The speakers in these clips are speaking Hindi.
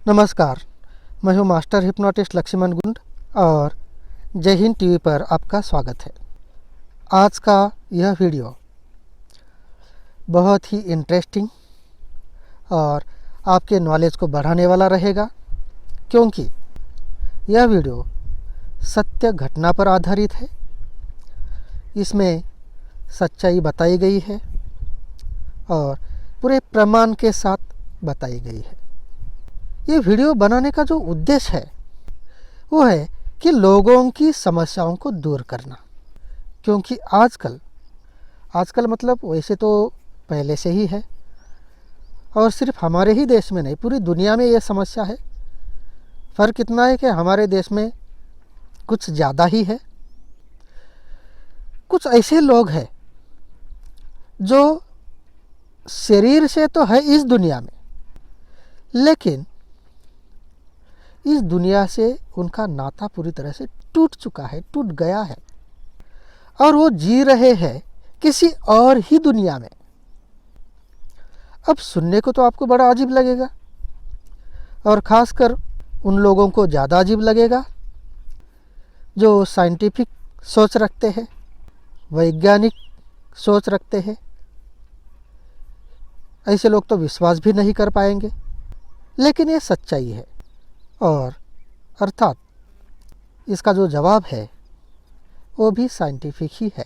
नमस्कार, मैं हूं मास्टर हिप्नोटिस्ट लक्ष्मण गुंड और जय हिंद टीवी पर आपका स्वागत है। आज का यह वीडियो बहुत ही इंटरेस्टिंग और आपके नॉलेज को बढ़ाने वाला रहेगा, क्योंकि यह वीडियो सत्य घटना पर आधारित है। इसमें सच्चाई बताई गई है और पूरे प्रमाण के साथ बताई गई है। ये वीडियो बनाने का जो उद्देश्य है वो है कि लोगों की समस्याओं को दूर करना, क्योंकि आजकल मतलब वैसे तो पहले से ही है और सिर्फ हमारे ही देश में नहीं, पूरी दुनिया में ये समस्या है। फ़र्क इतना है कि हमारे देश में कुछ ज़्यादा ही है। कुछ ऐसे लोग हैं जो शरीर से तो है इस दुनिया में, लेकिन इस दुनिया से उनका नाता पूरी तरह से टूट चुका है, टूट गया है और वो जी रहे हैं किसी और ही दुनिया में। अब सुनने को तो आपको बड़ा अजीब लगेगा और ख़ासकर उन लोगों को ज़्यादा अजीब लगेगा जो साइंटिफिक सोच रखते हैं, वैज्ञानिक सोच रखते हैं। ऐसे लोग तो विश्वास भी नहीं कर पाएंगे, लेकिन ये सच्चाई है और अर्थात इसका जो जवाब है वो भी साइंटिफिक ही है।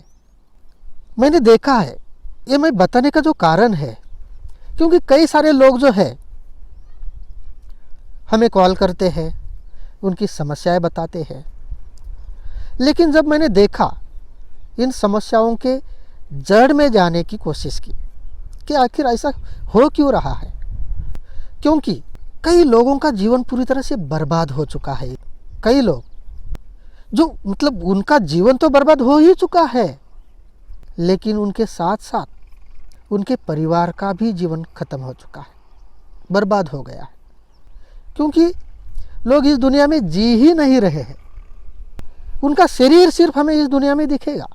मैंने देखा है, ये मैं बताने का जो कारण है, क्योंकि कई सारे लोग जो है हमें कॉल करते हैं, उनकी समस्याएं बताते हैं, लेकिन जब मैंने देखा इन समस्याओं के जड़ में जाने की कोशिश की कि आखिर ऐसा हो क्यों रहा है, क्योंकि कई लोगों का जीवन पूरी तरह से बर्बाद हो चुका है। कई लोग जो मतलब उनका जीवन तो बर्बाद हो ही चुका है, लेकिन उनके साथ साथ उनके परिवार का भी जीवन खत्म हो चुका है, बर्बाद हो गया है, क्योंकि लोग इस दुनिया में जी ही नहीं रहे हैं। उनका शरीर सिर्फ हमें इस दुनिया में दिखेगा,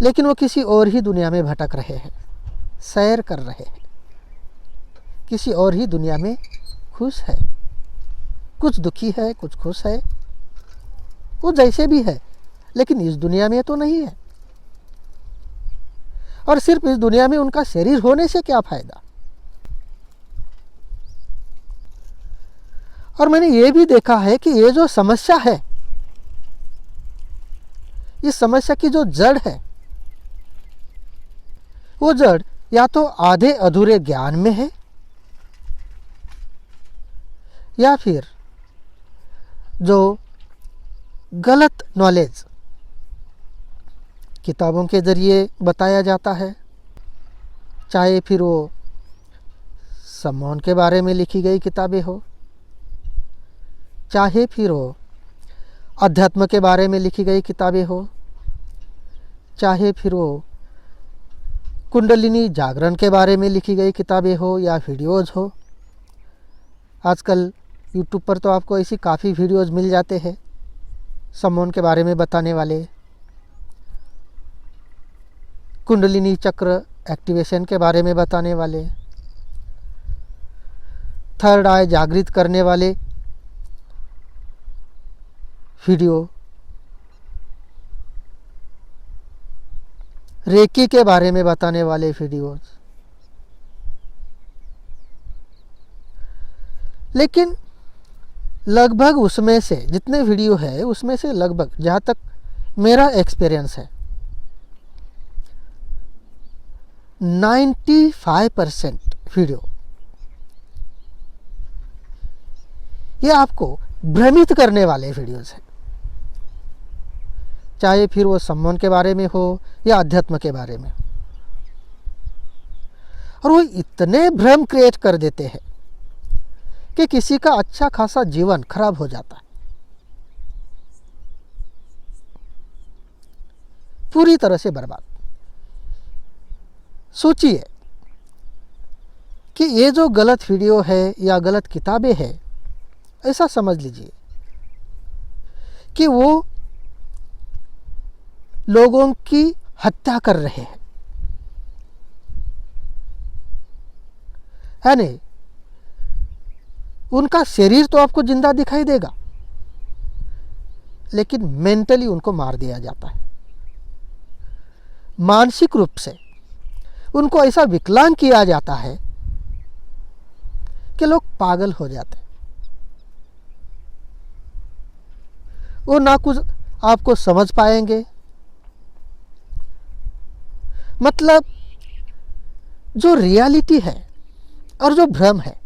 लेकिन वो किसी और ही दुनिया में भटक रहे हैं, सैर कर रहे हैं, किसी और ही दुनिया में खुश है। कुछ दुखी है, कुछ खुश है, वो जैसे भी है, लेकिन इस दुनिया में तो नहीं है। और सिर्फ इस दुनिया में उनका शरीर होने से क्या फायदा। और मैंने ये भी देखा है कि ये जो समस्या है, इस समस्या की जो जड़ है, वो जड़ या तो आधे अधूरे ज्ञान में है या फिर जो गलत नॉलेज किताबों के ज़रिए बताया जाता है, चाहे फिर वो सम्मोहन के बारे में लिखी गई किताबें हो, चाहे फिर वो अध्यात्म के बारे में लिखी गई किताबें हो, चाहे फिर वो कुंडलिनी जागरण के बारे में लिखी गई किताबें हो या वीडियोज़ हो। आजकल यूट्यूब पर तो आपको ऐसी काफ़ी वीडियोज़ मिल जाते हैं सम्मोहन के बारे में बताने वाले, कुंडलिनी चक्र एक्टिवेशन के बारे में बताने वाले, थर्ड आई जागृत करने वाले वीडियो, रेकी के बारे में बताने वाले वीडियोज़। लेकिन लगभग उसमें से जितने वीडियो है, उसमें से लगभग, जहाँ तक मेरा एक्सपीरियंस है, 95% वीडियो ये आपको भ्रमित करने वाले वीडियोज़ हैं, चाहे फिर वो सम्मोहन के बारे में हो या अध्यात्म के बारे में। और वो इतने भ्रम क्रिएट कर देते हैं कि किसी का अच्छा खासा जीवन खराब हो जाता है, पूरी तरह से बर्बाद। सोचिए कि ये जो गलत वीडियो है या गलत किताबें हैं, ऐसा समझ लीजिए कि वो लोगों की हत्या कर रहे हैं, यानी उनका शरीर तो आपको जिंदा दिखाई देगा, लेकिन मेंटली उनको मार दिया जाता है। मानसिक रूप से उनको ऐसा विकलांग किया जाता है कि लोग पागल हो जाते हैं। वो ना कुछ आपको समझ पाएंगे, मतलब जो रियलिटी है और जो भ्रम है,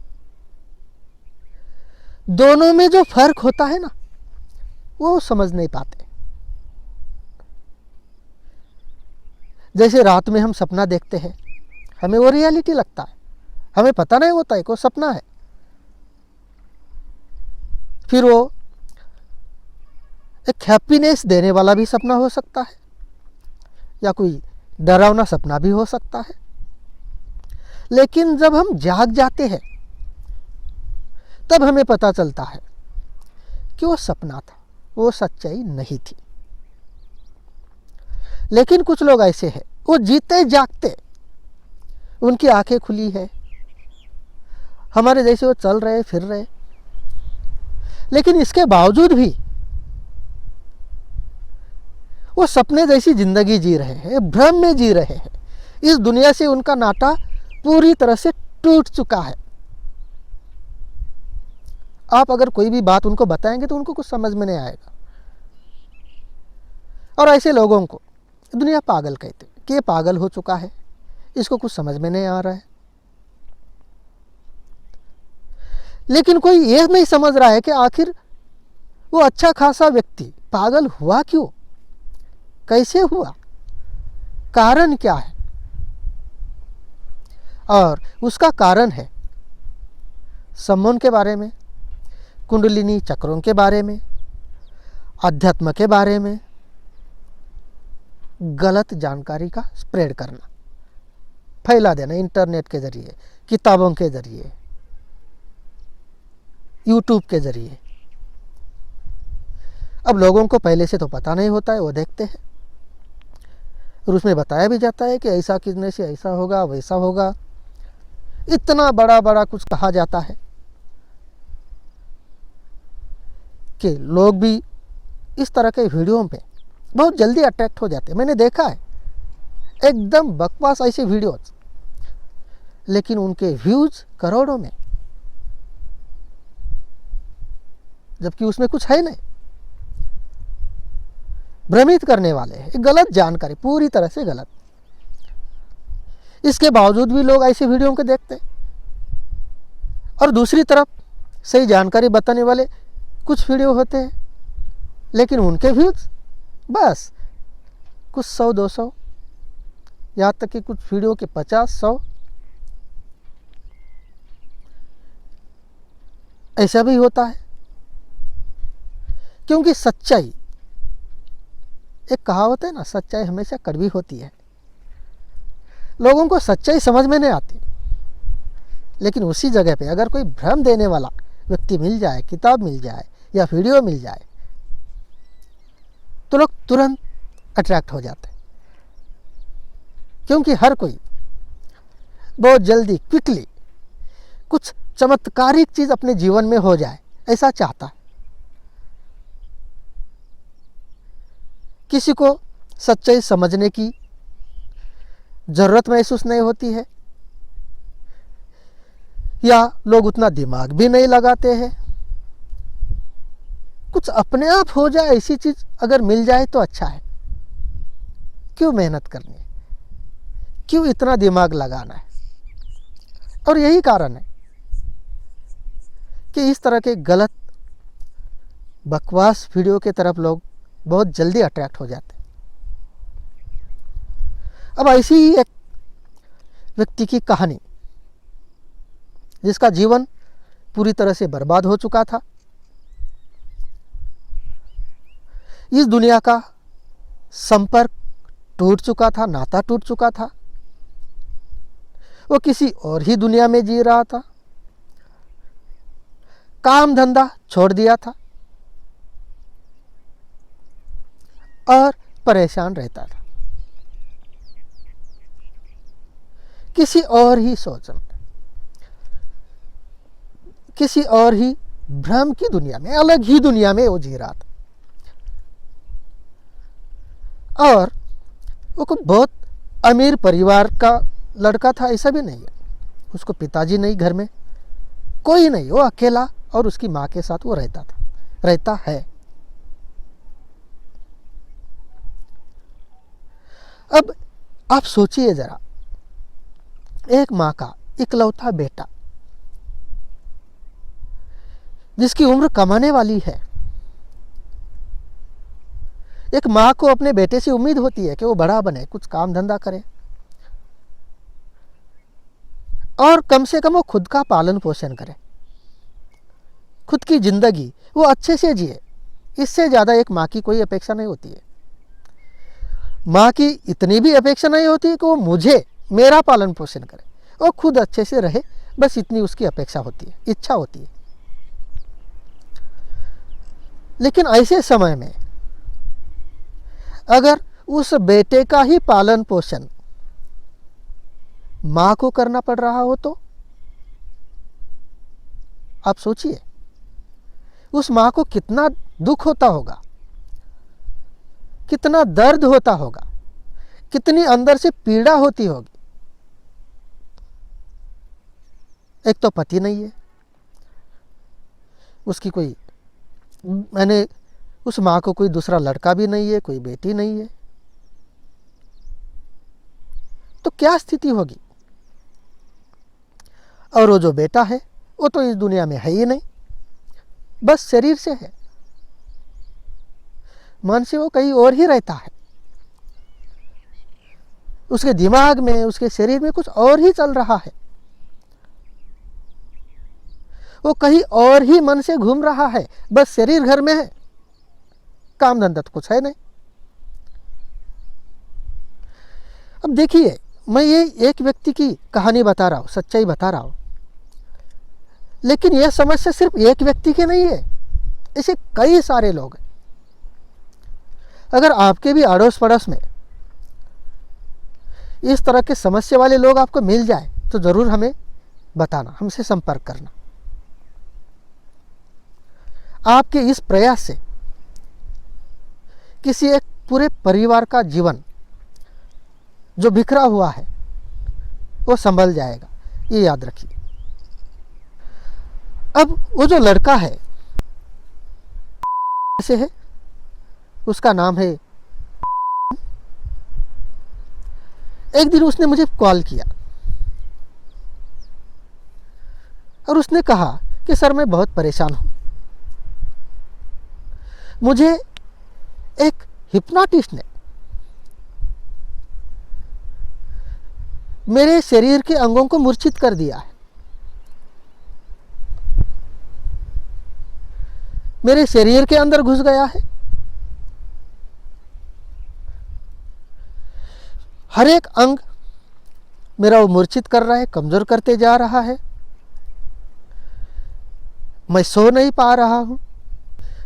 दोनों में जो फर्क होता है ना, वो समझ नहीं पाते। जैसे रात में हम सपना देखते हैं, हमें वो रियलिटी लगता है, हमें पता नहीं होता है कि वो सपना है। फिर वो एक हैप्पीनेस देने वाला भी सपना हो सकता है, या कोई डरावना सपना भी हो सकता है। लेकिन जब हम जाग जाते हैं, तब हमें पता चलता है कि वो सपना था, वो सच्चाई नहीं थी। लेकिन कुछ लोग ऐसे हैं, वो जीते जागते उनकी आंखें खुली है, हमारे जैसे वो चल रहे फिर रहे, लेकिन इसके बावजूद भी वो सपने जैसी जिंदगी जी रहे हैं, भ्रम में जी रहे हैं। इस दुनिया से उनका नाता पूरी तरह से टूट चुका है। आप अगर कोई भी बात उनको बताएंगे तो उनको कुछ समझ में नहीं आएगा। और ऐसे लोगों को दुनिया पागल कहते हैं कि ये पागल हो चुका है, इसको कुछ समझ में नहीं आ रहा है। लेकिन कोई ये नहीं समझ रहा है कि आखिर वो अच्छा खासा व्यक्ति पागल हुआ क्यों, कैसे हुआ, कारण क्या है। और उसका कारण है सम्मोहन के बारे में, कुंडलिनी चक्रों के बारे में, अध्यात्म के बारे में गलत जानकारी का स्प्रेड करना, फैला देना, इंटरनेट के जरिए, किताबों के जरिए, यूट्यूब के जरिए। अब लोगों को पहले से तो पता नहीं होता है, वो देखते हैं और उसमें बताया भी जाता है कि ऐसा करने से ऐसा होगा, वैसा होगा। इतना बड़ा बड़ा कुछ कहा जाता है कि लोग भी इस तरह के वीडियो पे बहुत जल्दी अट्रैक्ट हो जाते हैं। मैंने देखा है एकदम बकवास ऐसे वीडियोस, लेकिन उनके व्यूज करोड़ों में, जबकि उसमें कुछ है नहीं। भ्रमित करने वाले हैं, गलत जानकारी, पूरी तरह से गलत। इसके बावजूद भी लोग ऐसे वीडियो को देखते हैं। और दूसरी तरफ सही जानकारी बताने वाले कुछ वीडियो होते हैं, लेकिन उनके व्यूज बस कुछ 100-200, यहाँ तक कि कुछ वीडियो के 50-100 ऐसा भी होता है। क्योंकि सच्चाई, एक कहावत है ना, सच्चाई हमेशा कड़वी होती है। लोगों को सच्चाई समझ में नहीं आती, लेकिन उसी जगह पे अगर कोई भ्रम देने वाला व्यक्ति मिल जाए, किताब मिल जाए या वीडियो मिल जाए, तो लोग तुरंत अट्रैक्ट हो जाते हैं। क्योंकि हर कोई बहुत जल्दी, क्विकली कुछ चमत्कारिक चीज अपने जीवन में हो जाए, ऐसा चाहता है। किसी को सच्चाई समझने की जरूरत महसूस नहीं होती है, या लोग उतना दिमाग भी नहीं लगाते हैं। कुछ अपने आप हो जाए ऐसी चीज अगर मिल जाए तो अच्छा है। क्यों मेहनत करनी है, क्यों इतना दिमाग लगाना है। और यही कारण है कि इस तरह के गलत बकवास वीडियो के तरफ लोग बहुत जल्दी अट्रैक्ट हो जाते हैं। अब ऐसी ही एक व्यक्ति की कहानी, जिसका जीवन पूरी तरह से बर्बाद हो चुका था, इस दुनिया का संपर्क टूट चुका था, नाता टूट चुका था, वो किसी और ही दुनिया में जी रहा था, काम धंधा छोड़ दिया था और परेशान रहता था, किसी और ही सोच में। किसी और ही भ्रम की दुनिया में, अलग ही दुनिया में वो जी रहा था। और वो कोई बहुत अमीर परिवार का लड़का था ऐसा भी नहीं है। उसको पिताजी नहीं, घर में कोई नहीं, वो अकेला और उसकी माँ के साथ वो रहता है। अब आप सोचिए जरा, एक माँ का इकलौता बेटा जिसकी उम्र कमाने वाली है। एक माँ को अपने बेटे से उम्मीद होती है कि वो बड़ा बने, कुछ काम धंधा करे और कम से कम वो खुद का पालन पोषण करे, खुद की जिंदगी वो अच्छे से जिए। इससे ज़्यादा एक माँ की कोई अपेक्षा नहीं होती है। माँ की इतनी भी अपेक्षा नहीं होती कि वो मेरा पालन पोषण करे, वो खुद अच्छे से रहे, बस इतनी उसकी अपेक्षा होती है, इच्छा होती है। लेकिन ऐसे समय में अगर उस बेटे का ही पालन पोषण माँ को करना पड़ रहा हो तो आप सोचिए उस माँ को कितना दुख होता होगा, कितना दर्द होता होगा, कितनी अंदर से पीड़ा होती होगी। एक तो पति नहीं है, उसकी कोई उस माँ को कोई दूसरा लड़का भी नहीं है, कोई बेटी नहीं है, तो क्या स्थिति होगी। और वो जो बेटा है वो तो इस दुनिया में है ही नहीं, बस शरीर से है, मन से वो कहीं और ही रहता है। उसके दिमाग में, उसके शरीर में कुछ और ही चल रहा है, वो कहीं और ही मन से घूम रहा है, बस शरीर घर में है, काम धंधा तो कुछ है नहीं। अब देखिए, मैं ये एक व्यक्ति की कहानी बता रहा हूँ, सच्चाई बता रहा हूँ, लेकिन यह समस्या सिर्फ एक व्यक्ति की नहीं है, ऐसे कई सारे लोग हैं। अगर आपके भी अड़ोस पड़ोस में इस तरह के समस्या वाले लोग आपको मिल जाए तो ज़रूर हमें बताना, हमसे संपर्क करना। आपके इस प्रयास से किसी एक पूरे परिवार का जीवन जो बिखरा हुआ है वो संभल जाएगा, ये याद रखिए। अब वो जो लड़का है से है, उसका नाम है। एक दिन उसने मुझे कॉल किया और उसने कहा कि सर मैं बहुत परेशान हूं, मुझे एक हिप्नोटिस्ट ने मेरे शरीर के अंगों को मूर्छित कर दिया है, मेरे शरीर के अंदर घुस गया है, हर एक अंग मेरा वो मूर्छित कर रहा है, कमजोर करते जा रहा है, मैं सो नहीं पा रहा हूं,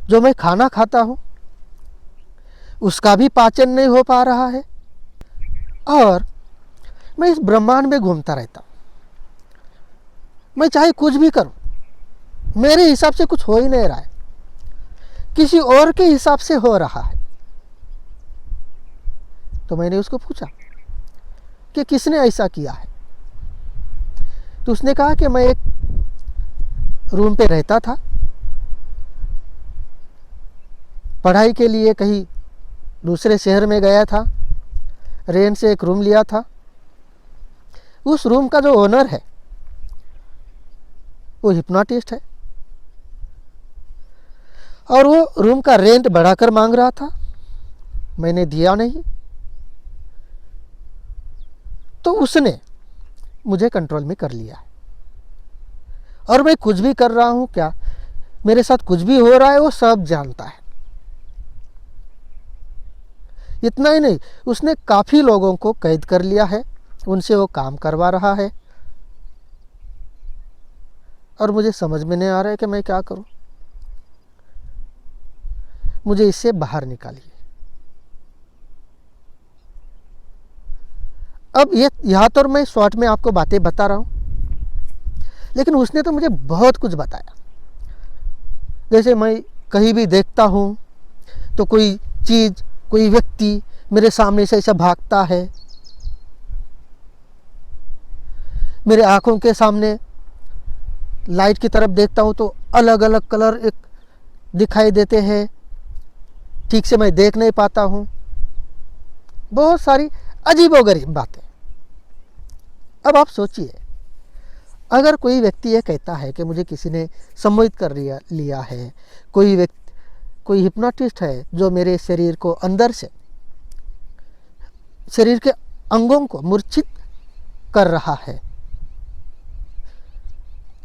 जो मैं खाना खाता हूं उसका भी पाचन नहीं हो पा रहा है, और मैं इस ब्रह्मांड में घूमता रहता हूं। मैं चाहे कुछ भी करूं, मेरे हिसाब से कुछ हो ही नहीं रहा है, किसी और के हिसाब से हो रहा है। तो मैंने उसको पूछा कि किसने ऐसा किया है। तो उसने कहा कि मैं एक रूम पे रहता था, पढ़ाई के लिए कहीं दूसरे शहर में गया था, रेंट से एक रूम लिया था। उस रूम का जो ओनर है वो हिप्नोटिस्ट है, और वो रूम का रेंट बढ़ाकर मांग रहा था, मैंने दिया नहीं, तो उसने मुझे कंट्रोल में कर लिया है। और मैं कुछ भी कर रहा हूं, क्या मेरे साथ कुछ भी हो रहा है, वो सब जानता है। इतना ही नहीं, उसने काफ़ी लोगों को कैद कर लिया है, उनसे वो काम करवा रहा है, और मुझे समझ में नहीं आ रहा है कि मैं क्या करूं। मुझे इससे बाहर निकालिए। अब यहाँ तो मैं शॉर्ट में आपको बातें बता रहा हूं, लेकिन उसने तो मुझे बहुत कुछ बताया। जैसे मैं कहीं भी देखता हूँ तो कोई चीज़, कोई व्यक्ति मेरे सामने से ऐसा भागता है, मेरे आंखों के सामने लाइट की तरफ देखता हूँ तो अलग अलग कलर एक दिखाई देते हैं, ठीक से मैं देख नहीं पाता हूँ। बहुत सारी अजीबोगरीब बातें। अब आप सोचिए, अगर कोई व्यक्ति ये कहता है कि मुझे किसी ने सम्मोहित कर लिया है, कोई हिप्नोटिस्ट है जो मेरे शरीर को अंदर से, शरीर के अंगों को मूर्छित कर रहा है,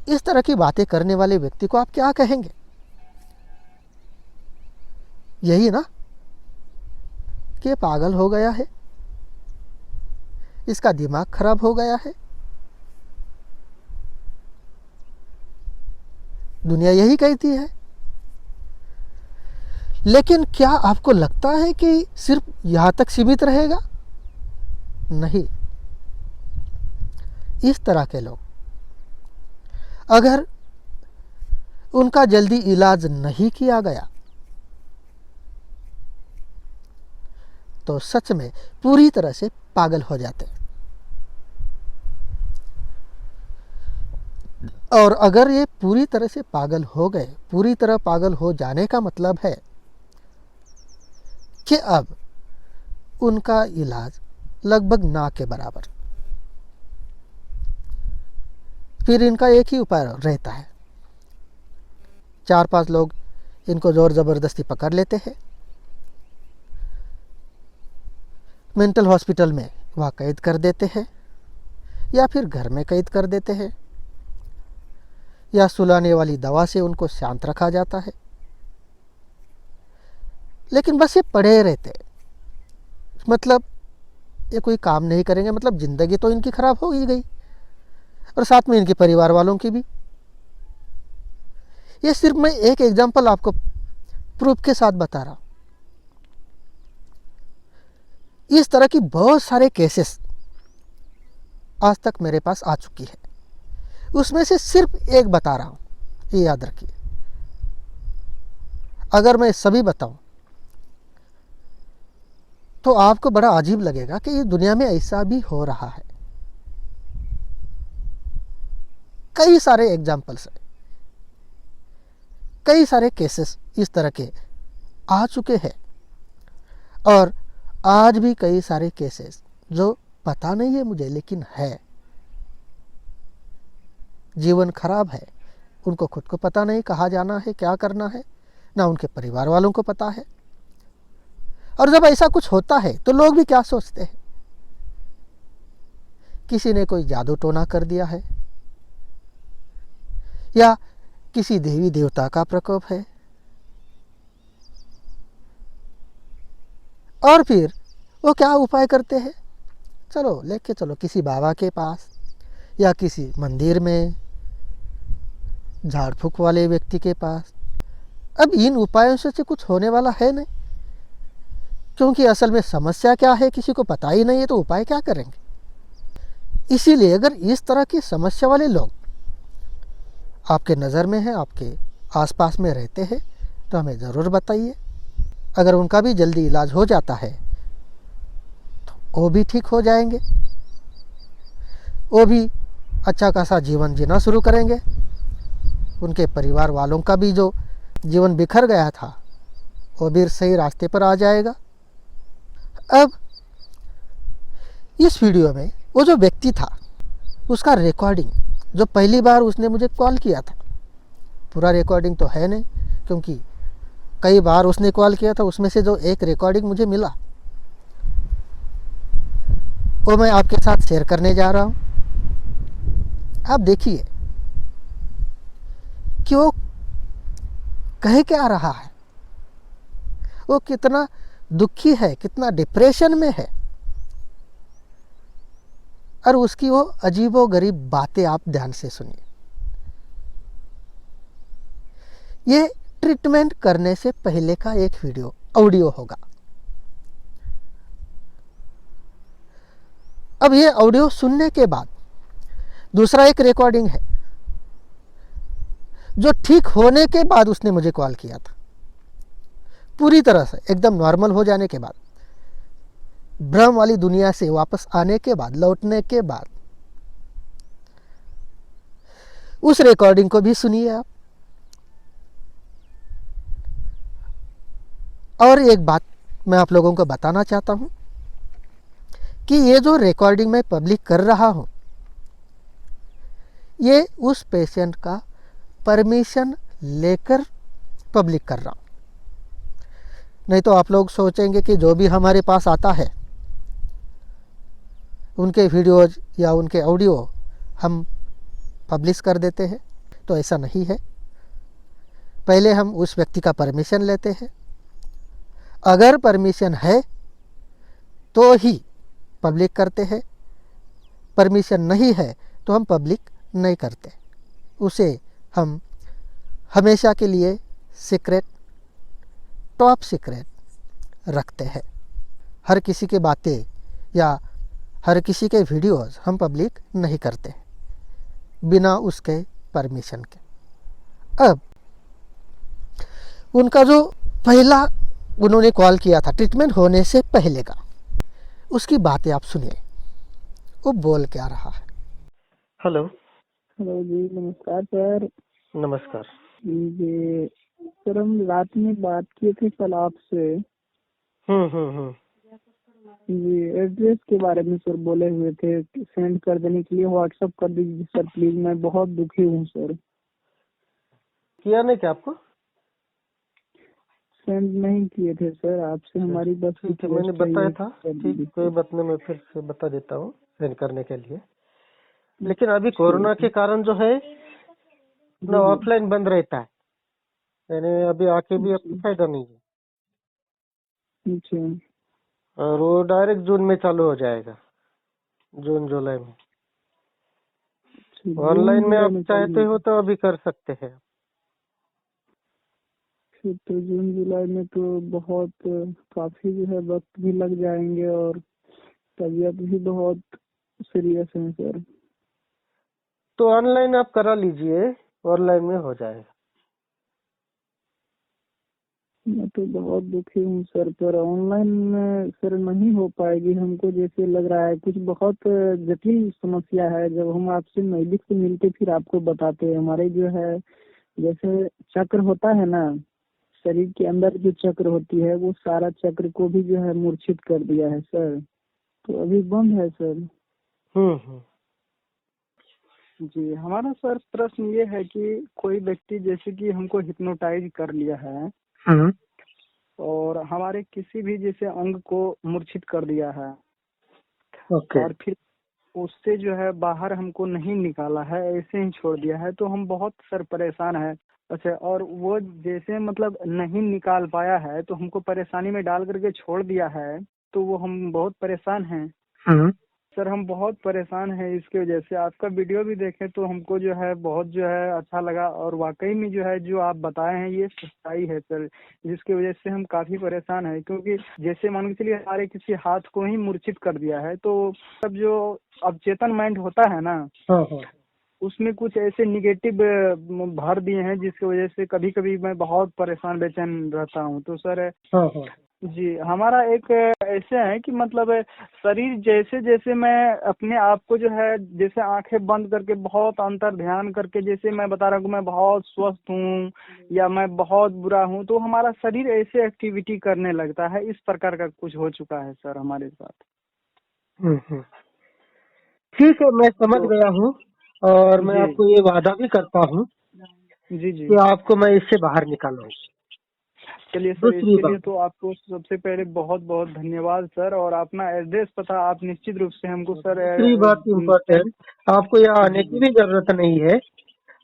इस तरह की बातें करने वाले व्यक्ति को आप क्या कहेंगे? यही ना कि पागल हो गया है, इसका दिमाग खराब हो गया है। दुनिया यही कहती है। लेकिन क्या आपको लगता है कि सिर्फ यहां तक सीमित रहेगा? नहीं। इस तरह के लोग, अगर उनका जल्दी इलाज नहीं किया गया तो सच में पूरी तरह से पागल हो जाते। और अगर ये पूरी तरह से पागल हो गए, पूरी तरह पागल हो जाने का मतलब है कि अब उनका इलाज लगभग ना के बराबर। फिर इनका एक ही उपाय रहता है, 4-5 लोग इनको जोर ज़बरदस्ती पकड़ लेते हैं, मेंटल हॉस्पिटल में वहाँ कैद कर देते हैं, या फिर घर में कैद कर देते हैं, या सुलाने वाली दवा से उनको शांत रखा जाता है। लेकिन बस ये पड़े रहते, मतलब ये कोई काम नहीं करेंगे, मतलब ज़िंदगी तो इनकी खराब हो ही गई और साथ में इनके परिवार वालों की भी। ये सिर्फ मैं एक एग्जांपल आपको प्रूफ के साथ बता रहा हूँ। इस तरह की बहुत सारे केसेस आज तक मेरे पास आ चुकी है, उसमें से सिर्फ एक बता रहा हूँ, ये याद रखिए। अगर मैं सभी बताऊं तो आपको बड़ा अजीब लगेगा कि ये दुनिया में ऐसा भी हो रहा है। कई सारे एग्जाम्पल्स है, कई सारे केसेस इस तरह के आ चुके हैं, और आज भी कई सारे केसेस जो पता नहीं है मुझे, लेकिन है। जीवन खराब है, उनको खुद को पता नहीं कहाँ जाना है, क्या करना है, ना उनके परिवार वालों को पता है। और जब ऐसा कुछ होता है तो लोग भी क्या सोचते हैं, किसी ने कोई जादू टोना कर दिया है, या किसी देवी देवता का प्रकोप है। और फिर वो क्या उपाय करते हैं, चलो लेके चलो किसी बाबा के पास या किसी मंदिर में, झाड़ फूक वाले व्यक्ति के पास। अब इन उपायों से कुछ होने वाला है नहीं, क्योंकि असल में समस्या क्या है किसी को पता ही नहीं है, तो उपाय क्या करेंगे। इसीलिए अगर इस तरह की समस्या वाले लोग आपके नज़र में हैं, आपके आसपास में रहते हैं, तो हमें ज़रूर बताइए। अगर उनका भी जल्दी इलाज हो जाता है तो वो भी ठीक हो जाएंगे, वो भी अच्छा खासा जीवन जीना शुरू करेंगे, उनके परिवार वालों का भी जो जीवन बिखर गया था वो भी सही रास्ते पर आ जाएगा। अब इस वीडियो में वो जो व्यक्ति था उसका रिकॉर्डिंग, जो पहली बार उसने मुझे कॉल किया था, पूरा रिकॉर्डिंग तो है नहीं क्योंकि कई बार उसने कॉल किया था, उसमें से जो एक रिकॉर्डिंग मुझे मिला वो मैं आपके साथ शेयर करने जा रहा हूँ। आप देखिए कि वो कह क्या रहा है, वो कितना दुखी है, कितना डिप्रेशन में है, और उसकी वो अजीबोगरीब बातें आप ध्यान से सुनिए। ये ट्रीटमेंट करने से पहले का एक ऑडियो होगा। अब ये ऑडियो सुनने के बाद दूसरा एक रिकॉर्डिंग है, जो ठीक होने के बाद उसने मुझे कॉल किया था, पूरी तरह से एकदम नॉर्मल हो जाने के बाद, भ्रम वाली दुनिया से वापस आने के बाद, लौटने के बाद। उस रिकॉर्डिंग को भी सुनिए आप। और एक बात मैं आप लोगों को बताना चाहता हूं कि ये जो रिकॉर्डिंग मैं पब्लिक कर रहा हूं, ये उस पेशेंट का परमिशन लेकर पब्लिक कर रहा हूं। नहीं तो आप लोग सोचेंगे कि जो भी हमारे पास आता है उनके वीडियोज या उनके ऑडियो हम पब्लिश कर देते हैं। तो ऐसा नहीं है। पहले हम उस व्यक्ति का परमिशन लेते हैं। अगर परमिशन है तो ही पब्लिक करते हैं, परमिशन नहीं है तो हम पब्लिक नहीं करते। उसे हम हमेशा के लिए सीक्रेट, टॉप सीक्रेट रखते हैं। हर किसी की बातें या हर किसी के वीडियोस हम पब्लिक नहीं करते बिना उसके परमिशन के। अब उनका जो पहला उन्होंने कॉल किया था ट्रीटमेंट होने से पहले का, उसकी बातें आप सुनिए, वो बोल क्या रहा है। हेलो। हेलो जी, नमस्कार सर। नमस्कार जी सर, हम रात में बात किए थे कल आपसे। जी, एड्रेस के बारे में सर बोले हुए थे कि सेंड कर देने के लिए, व्हाट्सअप कर दीजिए सर प्लीज। मैं बहुत दुखी हूँ सर। किया नहीं क्या आपको? सेंड नहीं किए थे सर, आपसे हमारी बस ठीक है, मैंने बताया था। ठीक, कोई बात नहीं, मैं फिर से बता देता हूँ सेंड करने के लिए। लेकिन अभी कोरोना के कारण जो है अपना ऑफलाइन बंद रहता है, यानी अभी आके भी आपको फायदा नहीं है। अच्छा। और वो डायरेक्ट जून में चालू हो जाएगा, जून जुलाई में। ऑनलाइन में आप चाहते हो तो अभी कर सकते हैं। फिर तो जून जुलाई में तो बहुत काफी जो है वक्त भी लग जाएंगे और तबीयत भी बहुत सीरियस है सर। तो ऑनलाइन आप करा लीजिए, ऑनलाइन में हो जाएगा। मैं तो बहुत दुखी हूँ सर, पर ऑनलाइन में सर नहीं हो पाएगी हमको, जैसे लग रहा है कुछ बहुत जटिल समस्या है। जब हम आपसे नजदीक से मिलके फिर आपको बताते हैं, हमारे जो है जैसे चक्र होता है ना, शरीर के अंदर जो चक्र होती है वो सारा चक्र को भी जो है मूर्छित कर दिया है सर। तो अभी बंद है सर। जी, हमारा सर प्रश्न ये है कि कोई व्यक्ति जैसे कि हमको हिप्नोटाइज कर लिया है और हमारे किसी भी जैसे अंग को मूर्छित कर दिया है, और फिर उससे जो है बाहर हमको नहीं निकाला है, ऐसे ही छोड़ दिया है, तो हम बहुत सर परेशान है। अच्छा, और वो जैसे मतलब नहीं निकाल पाया है तो हमको परेशानी में डाल करके छोड़ दिया है, तो वो हम बहुत परेशान हैं। सर हम बहुत परेशान हैं इसकी वजह से। आपका वीडियो भी देखे तो हमको जो है बहुत जो है अच्छा लगा, और वाकई में जो है जो आप बताए हैं ये सच्चाई है सर, जिसकी वजह से हम काफी परेशान हैं। क्योंकि जैसे मान के चलिए हमारे किसी हाथ को ही मूर्छित कर दिया है, तो सब जो अवचेतन माइंड होता है ना, उसमें कुछ ऐसे निगेटिव भर दिए हैं, जिसकी वजह से कभी कभी मैं बहुत परेशान बेचैन रहता हूँ। तो सर जी, हमारा एक ऐसे है कि मतलब शरीर जैसे जैसे मैं अपने आप को जो है जैसे आंखें बंद करके बहुत अंतर ध्यान करके, जैसे मैं बता रहा हूँ कि मैं बहुत स्वस्थ हूँ या मैं बहुत बुरा हूँ, तो हमारा शरीर ऐसे एक्टिविटी करने लगता है। इस प्रकार का कुछ हो चुका है सर हमारे साथ। ठीक है, मैं समझ गया हूँ, और मैं आपको ये वादा भी करता हूँ जी जी कि आपको मैं इससे बाहर निकालूंगा। चलिए सर, इसके लिए तो आपको सबसे पहले बहुत बहुत धन्यवाद सर। और अपना एड्रेस पता आप निश्चित रूप से हमको सर। दूसरी बात इम्पोर्टेंट, आपको यहाँ आने की भी जरूरत नहीं है।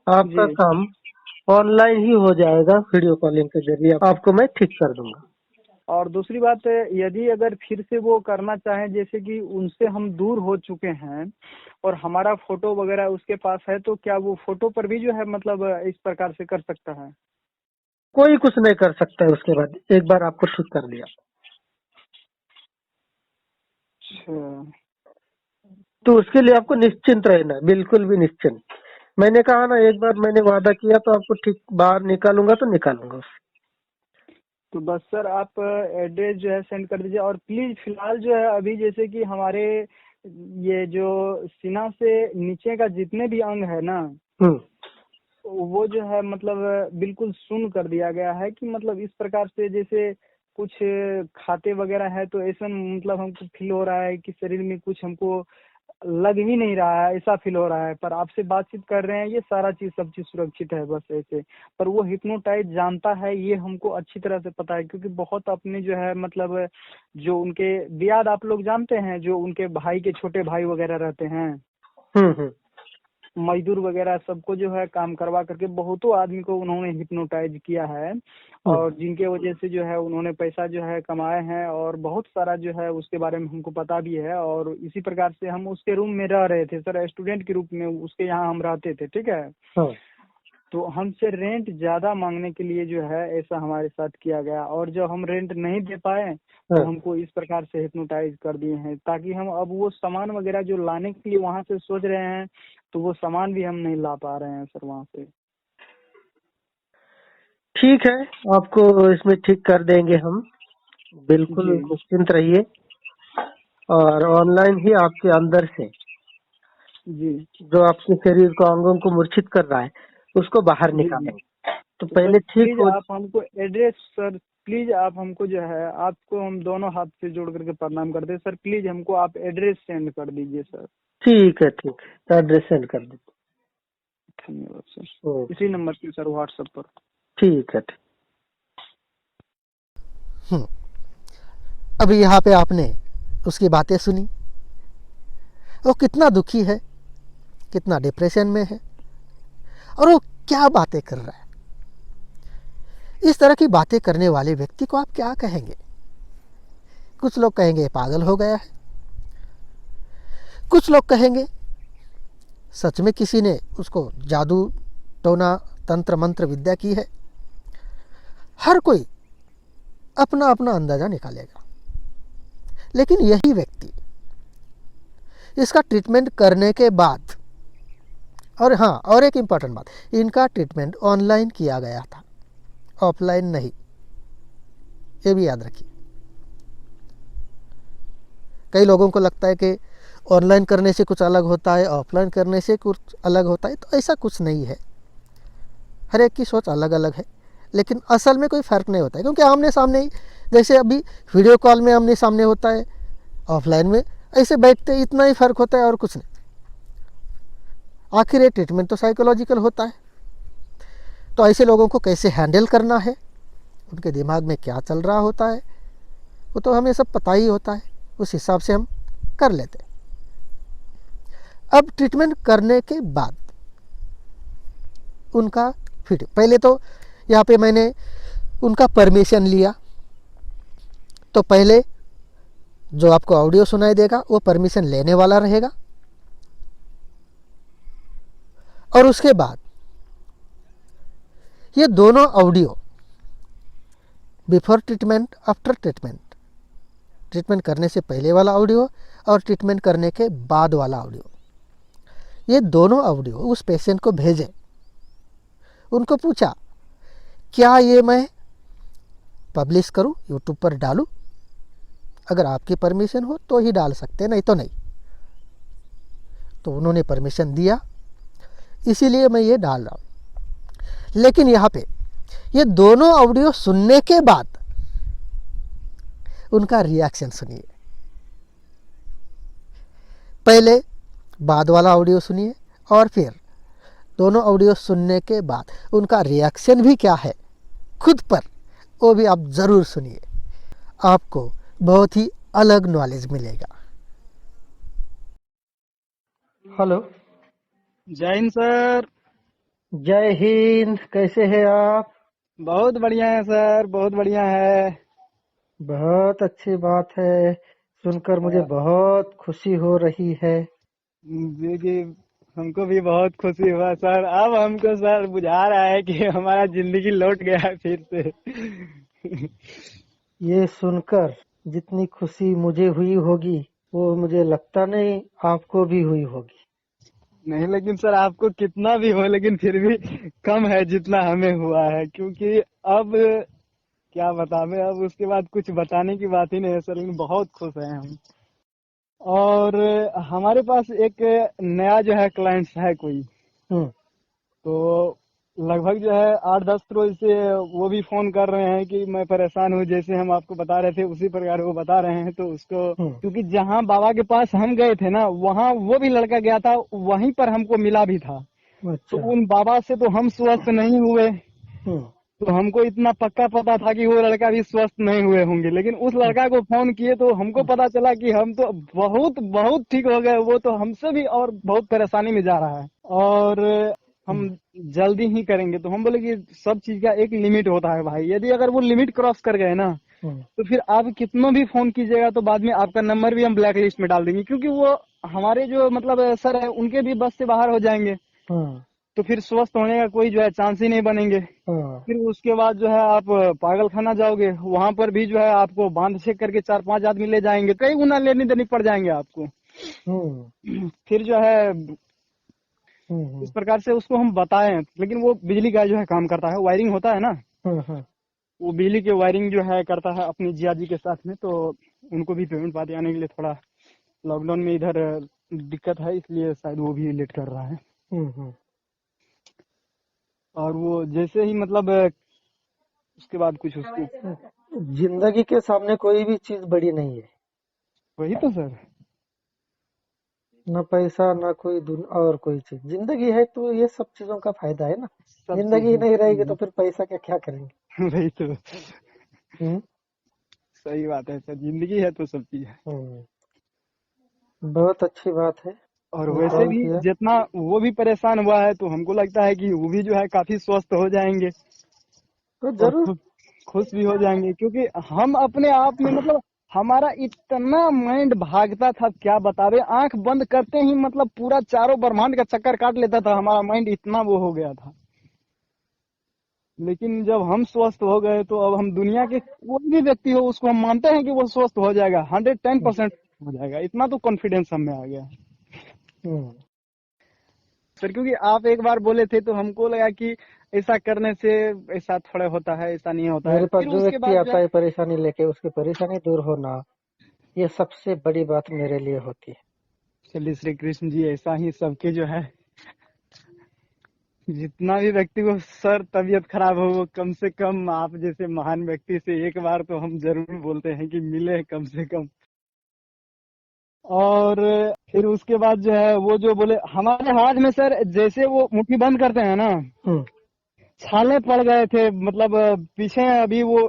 आपका काम ऑनलाइन ही हो जाएगा, वीडियो कॉलिंग के जरिए आपको मैं ठीक कर दूंगा। और दूसरी बात, यदि अगर फिर से वो करना चाहें, जैसे कि उनसे हम दूर हो चुके हैं और हमारा फोटो वगैरह उसके पास है, तो क्या वो फोटो पर भी जो है मतलब इस प्रकार से कर सकता है? कोई कुछ नहीं कर सकता है उसके बाद, एक बार आपको ठीक कर दिया। तो उसके लिए आपको निश्चिंत रहना, बिल्कुल भी निश्चिंत। मैंने कहा ना, एक बार मैंने वादा किया तो आपको ठीक बाहर निकालूंगा तो निकालूंगा उसे। तो बस सर आप एड्रेस जो है सेंड कर दीजिए, और प्लीज फिलहाल जो है अभी जैसे कि हमारे ये जो सीना से नीचे का जितने भी अंग है ना, हम्म। वो जो है मतलब बिल्कुल सुन्न कर दिया गया है, कि मतलब इस प्रकार से जैसे कुछ खाते वगैरह है तो ऐसा मतलब हमको फील हो रहा है कि शरीर में कुछ हमको लग ही नहीं रहा है, ऐसा फील हो रहा है। पर आपसे बातचीत कर रहे हैं, ये सारा चीज सब चीज सुरक्षित है बस ऐसे। पर वो हिप्नोटाइज जानता है, ये हमको अच्छी तरह से पता है, क्योंकि बहुत अपने जो है मतलब जो उनके दियाद आप लोग जानते हैं, जो उनके भाई के छोटे भाई वगैरह रहते हैं, हम्म। मजदूर वगैरह, सबको जो है काम करवा करके बहुतों आदमी को उन्होंने हिप्नोटाइज किया है, और जिनके वजह से जो है उन्होंने पैसा जो है कमाए हैं, और बहुत सारा जो है उसके बारे में हमको पता भी है। और इसी प्रकार से हम उसके रूम में रह रहे थे सर, स्टूडेंट के रूप में उसके यहाँ हम रहते थे, ठीक है। हाँ। तो हमसे रेंट ज्यादा मांगने के लिए जो है ऐसा हमारे साथ किया गया, और जब हम रेंट नहीं दे पाए तो हाँ। हमको इस प्रकार से हिप्नोटाइज कर दिए हैं, ताकि हम अब वो सामान वगैरह जो लाने के लिए वहां से सोच रहे हैं, तो वो सामान भी हम नहीं ला पा रहे हैं सर वहां से। ठीक है, आपको इसमें ठीक कर देंगे हम, बिल्कुल जी निश्चिंत रहिए। और ऑनलाइन ही आपके अंदर से जी जो आपके शरीर को, अंगों को मूर्छित कर रहा है, उसको बाहर जी जी। निकालेंगे। तो तो सर पहले ठीक प्लीज हो। आप हमको एड्रेस, सर प्लीज आप हमको जो है, आपको हम दोनों हाथ से जोड़ करके प्रणाम करते हैं सर, प्लीज हमको आप एड्रेस सेंड कर दीजिए सर। ठीक है, ठीक है, एड्रेस सेंड कर दीजिए। धन्यवाद सर। इसी ओके। नंबर पे सर व्हाट्सएप पर। ठीक है, ठीक। अभी यहाँ पे आपने उसकी बातें सुनी, वो कितना दुखी है, कितना डिप्रेशन में है, और वो क्या बातें कर रहा है। इस तरह की बातें करने वाले व्यक्ति को आप क्या कहेंगे? कुछ लोग कहेंगे पागल हो गया है, कुछ लोग कहेंगे सच में किसी ने उसको जादू टोना तंत्र मंत्र विद्या की है। हर कोई अपना अपना अंदाजा निकालेगा। लेकिन यही व्यक्ति इसका ट्रीटमेंट करने के बाद, और हाँ, और एक इम्पॉर्टेंट बात, इनका ट्रीटमेंट ऑनलाइन किया गया था, ऑफलाइन नहीं, ये भी याद रखिए। कई लोगों को लगता है कि ऑनलाइन करने से कुछ अलग होता है, ऑफलाइन करने से कुछ अलग होता है, तो ऐसा कुछ नहीं है। हर एक की सोच अलग अलग है, लेकिन असल में कोई फ़र्क नहीं होता है, क्योंकि आमने सामने ही, जैसे अभी वीडियो कॉल में आमने सामने होता है, ऑफलाइन में ऐसे बैठते इतना ही फ़र्क होता है और कुछ नहीं। आखिर ये ट्रीटमेंट तो साइकोलॉजिकल होता है। तो ऐसे लोगों को कैसे हैंडल करना है, उनके दिमाग में क्या चल रहा होता है, वो तो हमें सब पता ही होता है, उस हिसाब से हम कर लेते हैं। अब ट्रीटमेंट करने के बाद उनका फिर पहले तो यहाँ पे मैंने उनका परमिशन लिया। तो पहले जो आपको ऑडियो सुनाई देगा वो परमिशन लेने वाला रहेगा, और उसके बाद ये दोनों audio, before treatment after treatment, treatment करने से पहले वाला ऑडियो और ट्रीटमेंट करने के बाद वाला ऑडियो, ये दोनों ऑडियो उस पेशेंट को भेजे। उनको पूछा क्या ये मैं पब्लिश करूं, यूट्यूब पर डालूं? अगर आपकी परमिशन हो तो ही डाल सकते, नहीं तो नहीं। तो उन्होंने परमिशन दिया, इसीलिए मैं ये डाल रहा हूं। लेकिन यहाँ पे ये दोनों ऑडियो सुनने के बाद उनका रिएक्शन सुनिए। पहले बाद वाला ऑडियो सुनिए, और फिर दोनों ऑडियो सुनने के बाद उनका रिएक्शन भी क्या है खुद पर, वो भी आप ज़रूर सुनिए। आपको बहुत ही अलग नॉलेज मिलेगा। हेलो। जय हिंद सर। जय हिंद, कैसे हैं आप? बहुत बढ़िया है सर, बहुत बढ़िया है। बहुत अच्छी बात है, सुनकर मुझे बहुत खुशी हो रही है। जी जी, हमको भी बहुत खुशी हुआ सर। अब हमको सर बुझा रहा है कि हमारा जिंदगी लौट गया है फिर से। ये सुनकर जितनी खुशी मुझे हुई होगी, वो मुझे लगता नहीं आपको भी हुई होगी। नहीं, लेकिन सर आपको कितना भी हो लेकिन फिर भी कम है जितना हमें हुआ है, क्योंकि अब क्या बतावे, अब उसके बाद कुछ बताने की बात ही नहीं है सर, लेकिन बहुत खुश हैं हम। और हमारे पास एक नया जो है क्लाइंट्स है कोई, तो लगभग जो है 8-10 रोज से वो भी फोन कर रहे हैं कि मैं परेशान हूँ, जैसे हम आपको बता रहे थे उसी प्रकार वो बता रहे हैं। तो उसको, क्योंकि जहाँ बाबा के पास हम गए थे ना, वहाँ वो भी लड़का गया था, वहीं पर हमको मिला भी था। तो उन बाबा से तो हम स्वस्थ नहीं हुए, तो हमको इतना पक्का पता था कि वो लड़का भी स्वस्थ नहीं हुए होंगे, लेकिन उस लड़का को फोन किए तो हमको पता चला कि हम तो बहुत बहुत ठीक हो गए, वो तो हमसे भी और बहुत परेशानी में जा रहा है और हम जल्दी ही करेंगे। तो हम बोले कि सब चीज का एक लिमिट होता है भाई, यदि अगर वो लिमिट क्रॉस कर गए ना तो फिर आप कितना भी फोन कीजिएगा तो बाद में आपका नंबर भी हम ब्लैक लिस्ट में डाल देंगे, क्योंकि वो हमारे जो मतलब सर है उनके भी बस से बाहर हो जाएंगे, तो फिर स्वस्थ होने का कोई जो है चांस ही नहीं बनेंगे। फिर उसके बाद जो है आप पागल खाना जाओगे, वहां पर भी जो है आपको बांध छेक करके 4-5 आदमी ले जाएंगे, कई गुना लेनी देनी पड़ जाएंगे आपको। फिर जो है इस प्रकार से उसको हम बताएं, लेकिन वो बिजली का जो है काम करता है, वायरिंग होता है ना, वो बिजली के वायरिंग जो है करता है अपनी जिया जी के साथ में। तो उनको भी पेमेंट पाती आने के लिए थोड़ा लॉकडाउन में इधर दिक्कत है, इसलिए शायद वो भी लेट कर रहा है। और वो जैसे ही मतलब उसके बाद कुछ उसको, जिंदगी के सामने कोई भी चीज बड़ी नहीं है, वही तो सर, ना पैसा ना कोई और कोई चीज। जिंदगी है तो ये सब चीजों का फायदा है ना। सब जिंदगी ही चीज नहीं रहेगी तो फिर पैसा क्या क्या करेंगे। वही तो हम्म, सही बात है सर, जिंदगी है तो सब चीज है। बहुत अच्छी बात है। और ये वैसे कॉल भी किया। जितना वो भी परेशान हुआ है तो हमको लगता है कि वो भी जो है काफी स्वस्थ हो जाएंगे तो और जरूर। खुश भी हो जाएंगे, क्योंकि हम अपने आप में मतलब हमारा इतना माइंड भागता था, क्या बतावे, आंख बंद करते ही मतलब पूरा चारों ब्रह्मांड का चक्कर काट लेता था, हमारा माइंड इतना वो हो गया था। लेकिन जब हम स्वस्थ हो गए तो अब हम दुनिया के कोई भी व्यक्ति हो उसको हम मानते हैं कि वो स्वस्थ हो जाएगा, 110% हो जाएगा, इतना तो कॉन्फिडेंस हमें आ गया सर। क्योंकि आप एक बार बोले थे तो हमको लगा कि ऐसा करने से ऐसा थोड़ा होता है, ऐसा नहीं होता है। मेरे पास फिर जो उसके व्यक्ति बाद जो आता है परेशानी लेके, उसकी परेशानी दूर होना, ये सबसे बड़ी बात मेरे लिए होती है। चलिए श्री कृष्ण जी, ऐसा ही सबके जो है जितना भी व्यक्ति को सर तबीयत खराब हो, वो कम से कम आप जैसे महान व्यक्ति से एक बार तो हम जरूर बोलते हैं कि मिले कम से कम। और फिर उसके बाद जो है वो जो बोले हमारे हाथ में सर, जैसे वो मुट्ठी बंद करते हैं ना, छाले पड़ गए थे, मतलब पीछे अभी वो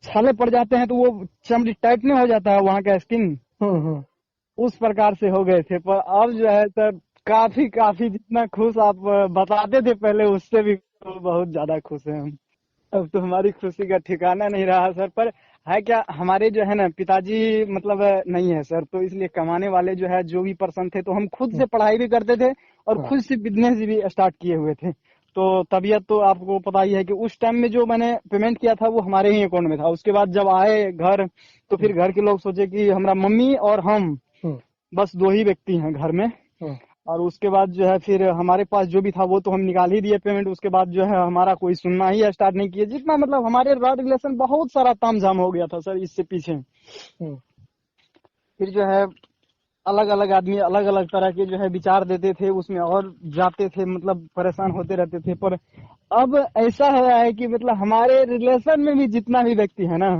छाले पड़ जाते हैं तो वो चमड़ी टाइट नहीं हो जाता है वहाँ का स्किन, उस प्रकार से हो गए थे। पर अब जो है सर काफी काफी जितना खुश आप बताते थे पहले उससे भी बहुत ज्यादा खुश हैं हम। अब तो हमारी खुशी का ठिकाना नहीं रहा सर। पर है क्या, हमारे जो है ना पिताजी मतलब नहीं है सर, तो इसलिए कमाने वाले जो है जो भी पर्सन थे, तो हम खुद से पढ़ाई भी करते थे और खुद से बिजनेस भी स्टार्ट किए हुए थे। तो तबीयत तो आपको पता ही है कि उस टाइम में जो मैंने पेमेंट किया था वो हमारे ही अकाउंट में था। उसके बाद जब आए घर तो फिर घर के लोग सोचे कि हमारा मम्मी और हम बस 2 ही व्यक्ति हैं घर में, और उसके बाद जो है फिर हमारे पास जो भी था वो तो हम निकाल ही दिए पेमेंट। उसके बाद जो है हमारा कोई सुनना ही स्टार्ट नहीं किया, जितना मतलब हमारे ब्लड रिलेशन बहुत सारा तामझाम हो गया था सर इससे पीछे। फिर जो है अलग अलग आदमी अलग अलग तरह के जो है विचार देते थे, उसमें और जाते थे, मतलब परेशान होते रहते थे। पर अब ऐसा हो रहा है कि मतलब हमारे रिलेशन में भी जितना भी व्यक्ति है ना,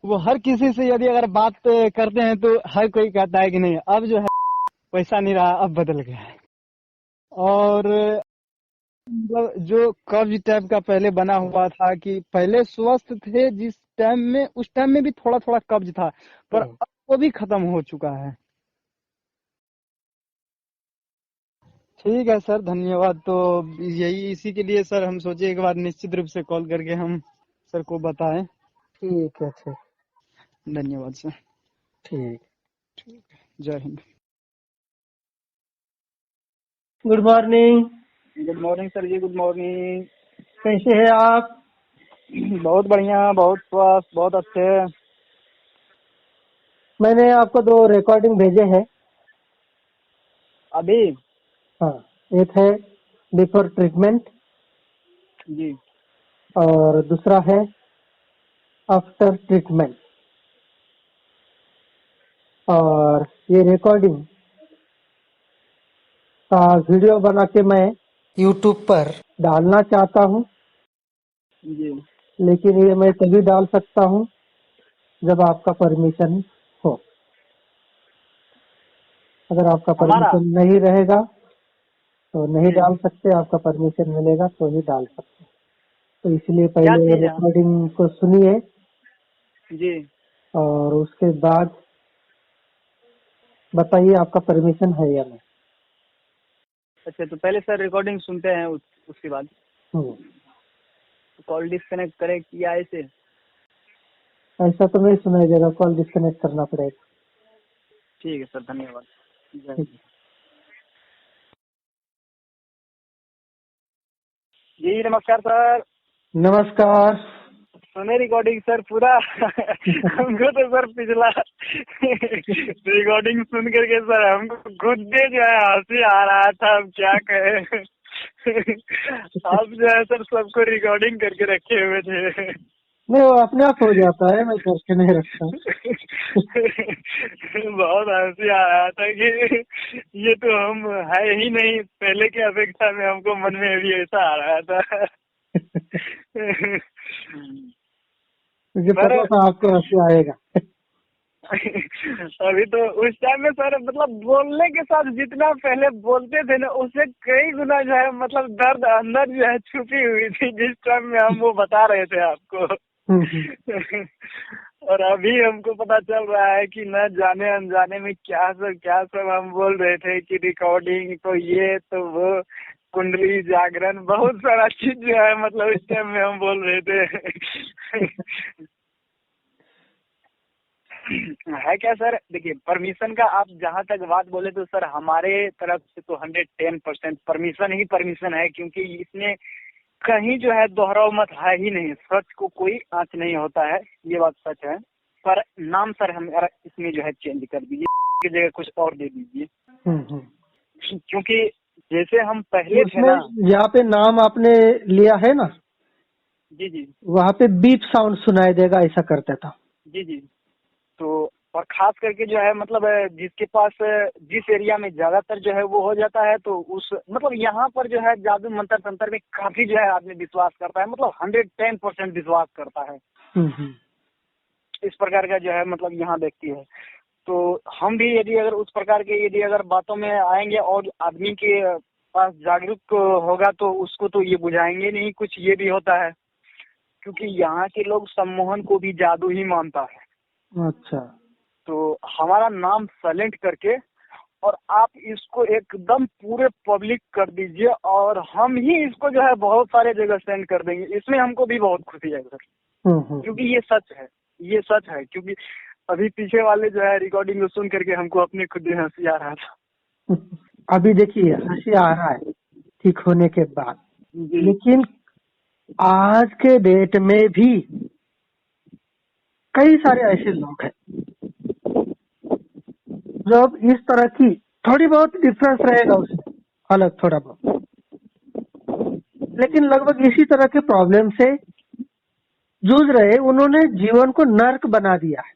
वो हर किसी से यदि अगर बात करते हैं तो हर कोई कहता है कि नहीं अब जो है वैसा नहीं रहा, अब बदल गया है। और मतलब जो कब्ज टाइप का पहले बना हुआ था कि पहले स्वस्थ थे जिस टाइम में, उस टाइम में भी थोड़ा थोड़ा कब्ज था, पर अब वो भी खत्म हो चुका है। ठीक है सर, धन्यवाद। तो यही इसी के लिए सर हम सोचे एक बार निश्चित रूप से कॉल करके हम सर को बताएं। ठीक है, ठीक। धन्यवाद सर। ठीक। जय हिंद। Good morning. Good morning sir ji, good morning. कैसे हैं आप? बहुत बढ़िया, बहुत स्वस्थ, बहुत अच्छे। मैंने आपको 2 रिकॉर्डिंग भेजे हैं। अभी हाँ, एक है बिफोर ट्रीटमेंट जी और दूसरा है आफ्टर ट्रीटमेंट। और ये रिकॉर्डिंग का वीडियो बना के मैं यूट्यूब पर डालना चाहता हूँ, जी लेकिन ये मैं तभी डाल सकता हूँ जब आपका परमिशन हो। अगर आपका हमारा परमिशन नहीं रहेगा तो नहीं जी डाल सकते, आपका परमिशन मिलेगा तो ही डाल सकते। तो इसलिए क्या पहले चीज है? रिकॉर्डिंग को सुनिए जी और उसके बाद बताइए आपका परमिशन है या नहीं। अच्छा, तो पहले सर रिकॉर्डिंग सुनते हैं, उसके बाद हम्म, कॉल डिस्कनेक्ट करें या ऐसे? ऐसा तो नहीं सुनाई देगा, कॉल डिस्कनेक्ट करना पड़ेगा। ठीक है सर, धन्यवाद। जय ठीक। हिंद। जी नमस्कार सर। नमस्कार। सुने रिकॉर्डिंग सर पूरा? हमको तो सर पिछला रिकॉर्डिंग सुन करके सर हमको खुद भी जो है हंसी आ रहा था, हम क्या कहें। आप जो है सर सबको रिकॉर्डिंग करके रखे हुए थे। नहीं, वो अपने आप हो जाता है, मैं करके नहीं रखता। बहुत हंसी आ रहा था कि ये तो हम है ही नहीं, पहले की अपेक्षा में हमको मन में भी ऐसा आ रहा था। मुझे सर पता था आपको हंसी आएगा। अभी तो उस टाइम में सर मतलब बोलने के साथ जितना पहले बोलते थे ना, उससे कई गुना जो है मतलब दर्द अंदर जो है छुपी हुई थी, जिस टाइम में हम वो बता रहे थे आपको। हम्म, और अभी हमको पता चल रहा है कि न जाने अनजाने में क्या सब हम बोल रहे थे कि रिकॉर्डिंग तो ये तो वो, कुंडली जागरण, बहुत सारा चीज जो है मतलब इस टाइम में हम बोल रहे थे। है क्या सर? देखिए, परमिशन का आप जहाँ तक बात बोले तो सर हमारे तरफ से तो 110% परमिशन ही परमिशन है, क्योंकि इसमें कहीं जो है दोहराव मत है ही नहीं, सच को कोई आँच नहीं होता है, ये बात सच है। पर नाम सर हम इसमें जो है चेंज कर दीजिए, की जगह कुछ और दे दीजिए, हम्म। क्योंकि जैसे हम पहले थे उसमें ना। यहाँ पे नाम आपने लिया है ना, जी जी वहाँ पे बीप साउंड सुनाई देगा, ऐसा करते था। जी जी। तो और खास करके जो है मतलब जिसके पास जिस एरिया में ज्यादातर जो है वो हो जाता है, तो उस मतलब यहाँ पर जो है जादू मंत्र तंत्र में काफी जो है आदमी विश्वास करता है, मतलब 110% विश्वास करता है। हम्म। इस प्रकार का जो है मतलब यहाँ व्यक्ति है। तो हम भी यदि अगर उस प्रकार के यदि अगर बातों में आएंगे और आदमी के पास जागरूक होगा तो उसको तो ये बुझाएंगे नहीं, कुछ ये भी होता है, क्योंकि यहाँ के लोग सम्मोहन को भी जादू ही मानता है। अच्छा। तो हमारा नाम साइलेंट करके और आप इसको एकदम पूरे पब्लिक कर दीजिए, और हम ही इसको जो है बहुत सारे जगह सेंड कर देंगे, इसमें हमको भी बहुत खुशी है सर, क्योंकि ये सच है, ये सच है। क्योंकि अभी पीछे वाले जो है रिकॉर्डिंग को सुन करके हमको अपनी खुद ही हंसी आ रहा था। अभी देखिए हंसी आ रहा है ठीक होने के बाद, जी लेकिन आज के डेट में भी कई सारे ऐसे लोग हैं जो अब इस तरह की, थोड़ी बहुत डिफरेंस रहेगा उसमें, अलग थोड़ा बहुत, लेकिन लगभग इसी तरह के प्रॉब्लम से जूझ रहे। उन्होंने जीवन को नर्क बना दिया है,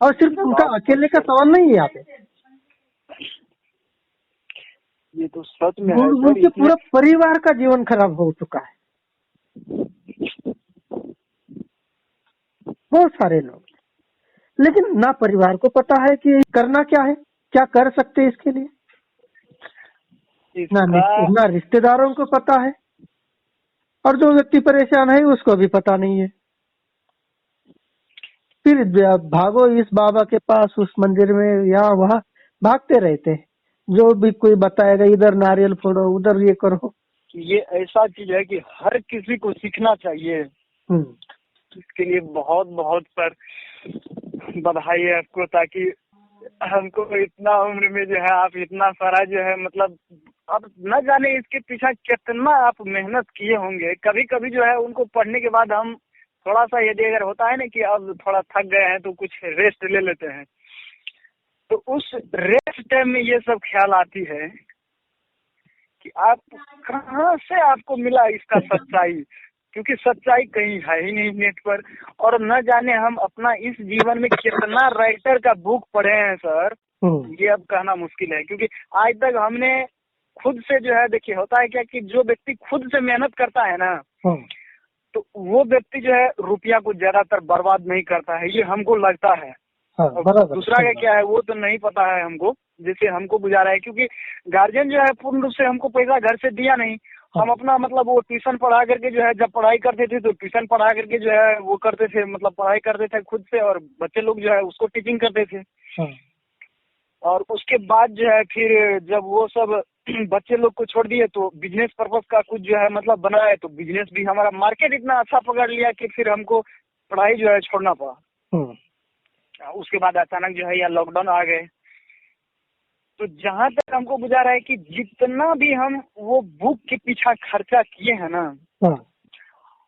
और सिर्फ उनका बात अकेले सच का है, सवाल नहीं है। यहाँ पे ये तो सच में है सर। उनके इसमें पूरा परिवार का जीवन खराब हो चुका है, बहुत सारे लोग। लेकिन ना परिवार को पता है कि करना क्या है, क्या कर सकते हैं इसके लिए, इसका ना रिश्तेदारों को पता है, और जो व्यक्ति परेशान है उसको भी पता नहीं है। फिर भागो इस बाबा के पास, उस मंदिर में, यहाँ वहाँ भागते रहते हैं। जो भी कोई बताएगा, इधर नारियल फोड़ो, उधर ये करो। ये ऐसा चीज है कि हर किसी को सीखना चाहिए। हम्म। इसके लिए बहुत बहुत सर बधाई है आपको, ताकि हमको इतना उम्र में जो है आप इतना सारा जो है मतलब अब न जाने इसके पीछे कितना आप मेहनत किए होंगे। कभी कभी जो है उनको पढ़ने के बाद हम थोड़ा सा यदि अगर होता है ना कि अब थोड़ा थक गए हैं तो कुछ रेस्ट ले लेते हैं, तो उस रेस्ट टाइम में ये सब ख्याल आती है कि आप कहाँ से आपको मिला इसका सच्चाई, क्योंकि सच्चाई कहीं है ही नहीं नेट पर। और न जाने हम अपना इस जीवन में कितना राइटर का बुक पढ़े हैं सर, ये अब कहना मुश्किल है। क्योंकि आज तक हमने खुद से जो है, देखिए होता है क्या कि जो व्यक्ति खुद से मेहनत करता है ना, तो वो व्यक्ति जो है रुपया को ज्यादातर बर्बाद नहीं करता है, ये हमको लगता है। दूसरा का क्या है वो तो नहीं पता है हमको, जैसे हमको गुजारा है। क्योंकि गार्जियन जो है पूर्ण रूप से हमको पैसा घर से दिया नहीं, हम अपना मतलब वो ट्यूशन पढ़ा करके जो है, जब पढ़ाई करते थे तो ट्यूशन पढ़ा करके जो है वो करते थे, मतलब पढ़ाई करते थे खुद से, और बच्चे लोग जो है उसको टीचिंग करते थे। और उसके बाद जो है फिर जब वो सब बच्चे लोग को छोड़ दिए तो बिजनेस पर्पस का कुछ जो है मतलब बना है, तो बिजनेस भी हमारा मार्केट इतना अच्छा पकड़ लिया कि फिर हमको पढ़ाई जो है छोड़ना पड़ा। उसके बाद अचानक जो है या लॉकडाउन आ गए। तो जहाँ तक हमको गुजारा है कि जितना भी हम वो बुक के पीछा खर्चा किए हैं ना,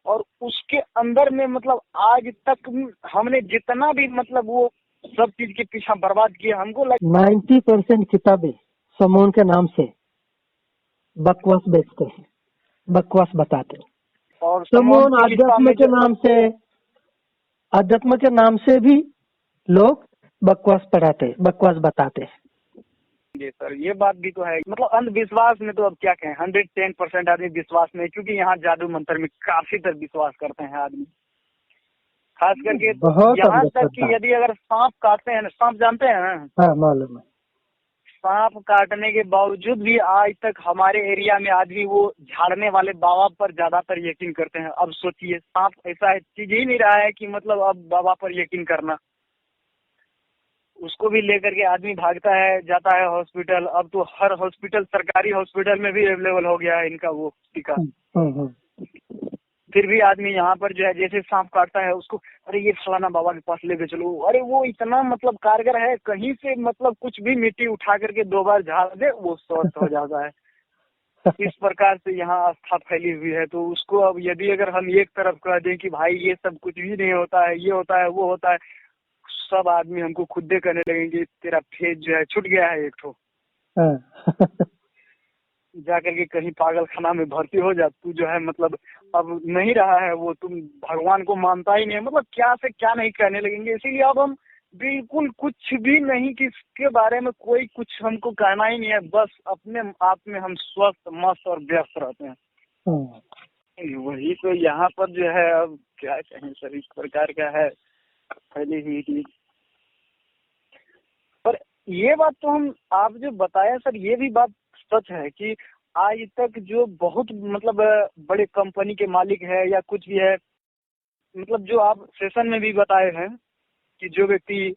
और उसके अंदर में मतलब आज तक हमने जितना भी मतलब वो सब चीज के पीछा बर्बाद किए, हमको 90% किताबें समूह के नाम से बकवास बेचते हैं, बकवास बताते हैं। और समूह अध्यात्म के नाम से, अध्यात्म के नाम से भी लोग बकवास पढ़ाते, बकवास बताते हैं। जी सर, ये बात भी तो है। मतलब अंधविश्वास में तो अब क्या कहें, 110% आदमी विश्वास में, क्योंकि यहाँ जादू मंत्र में काफी तर विश्वास करते हैं आदमी, खास करके तो यहाँ तक कि यदि अगर सांप काटते हैं, सांप जानते हैं ना? हाँ मालूम है। सांप काटने के बावजूद भी आज तक हमारे एरिया में आदमी वो झाड़ने वाले बाबा पर ज्यादातर यकीन करते हैं। अब सोचिए, सांप ऐसा चीज ही नहीं रहा है कि मतलब अब बाबा पर यकीन करना, उसको भी लेकर के आदमी भागता है, जाता है हॉस्पिटल। अब तो हर हॉस्पिटल, सरकारी हॉस्पिटल में भी अवेलेबल हो गया है इनका वो टीका। फिर भी आदमी यहाँ पर जो है जैसे सांप काटता है उसको, अरे ये फलाना बाबा के पास लेके चलो, अरे वो इतना मतलब कारगर है, कहीं से मतलब कुछ भी मिट्टी उठा करके 2 बार झाड़ दे वो स्वस्थ हो जाता है। इस प्रकार से यहाँ आस्था फैली हुई है। तो उसको अब यदि अगर हम एक तरफ कह दें कि भाई ये सब कुछ भी नहीं होता है, ये होता है वो होता है, सब आदमी हमको खुदे करने लगेंगे तेरा फेज जो है छूट गया है एक ठो, जाकर के कहीं पागल खाना में भर्ती हो जा, तू जो है मतलब अब नहीं रहा है वो, तुम भगवान को मानता ही नहीं, मतलब क्या से क्या नहीं कहने लगेंगे। इसीलिए अब हम बिल्कुल कुछ भी नहीं, किसके बारे में कोई कुछ हमको कहना ही नहीं है, बस अपने आप में हम स्वस्थ मस्त और व्यस्त रहते हैं। वही तो यहाँ पर जो है अब क्या कहें सर, इस प्रकार का है पहले ही। पर ये बात तो हम आप जो बताया सर, ये भी बात सच है कि आज तक जो बहुत मतलब बड़े कंपनी के मालिक है या कुछ भी है, मतलब जो आप सेशन में भी बताए हैं कि जो व्यक्ति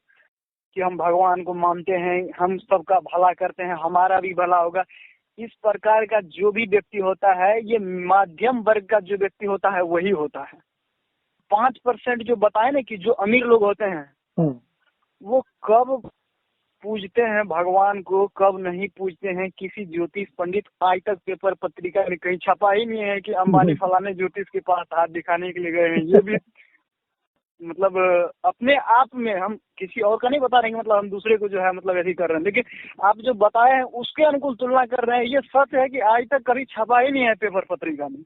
कि हम भगवान को मानते हैं, हम सबका भला करते हैं, हमारा भी भला होगा, इस प्रकार का जो भी व्यक्ति होता है, ये मध्यम वर्ग का जो व्यक्ति होता है वही होता है। 5% जो बताए ना कि जो अमीर लोग होते हैं वो कब पूजते हैं भगवान को, कब नहीं पूजते हैं। किसी ज्योतिष पंडित आज तक पेपर पत्रिका में कहीं छपा ही नहीं है कि अंबानी फलाने ज्योतिष के पास हाथ दिखाने के लिए गए हैं। ये भी मतलब अपने आप में हम किसी और का नहीं बता रहे हैं, मतलब हम दूसरे को जो है मतलब ऐसे कर रहे हैं, लेकिन आप जो बताए हैं उसके अनुकूल तुलना कर रहे हैं। ये सच है कि आज तक कभी छपा ही नहीं है पेपर पत्रिका में,